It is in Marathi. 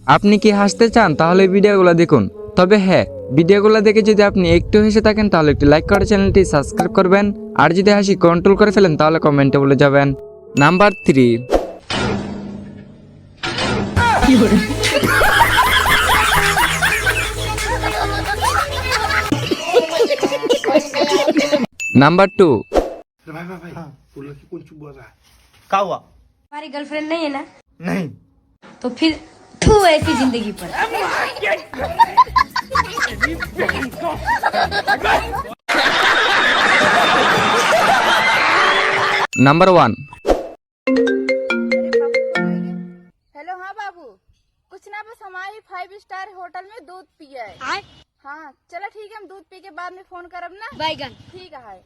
আপনি কি হাসতে চান তাহলে ভিডিওগুলো দেখুন। তবে হ্যাঁ, ভিডিওগুলো দেখে যদি আপনি একটু হেসে থাকেন তাহলে একটু লাইক করে চ্যানেলটি সাবস্ক্রাইব করবেন। আর যদি হাসি কন্ট্রোল করে ফেলেন তাহলে কমেন্টে বলে যাবেন। নাম্বার 3। नंबर 2। भाई भाई भाई बोलो कि कौन चुप बोल रहा है? क्या हुआ? हमारी गर्लफ्रेंड नहीं है ना, नहीं। तो फिर तू ऐसी जिंदगी पर। नंबर 1। हेलो, हाँ बाबू, कुछ ना बस हमारी 5 स्टार होटल में दूध पिया है। हाँ चलो ठीक है, हम दूध पी के बाद में फोन करब ना। बैगन ठीक है।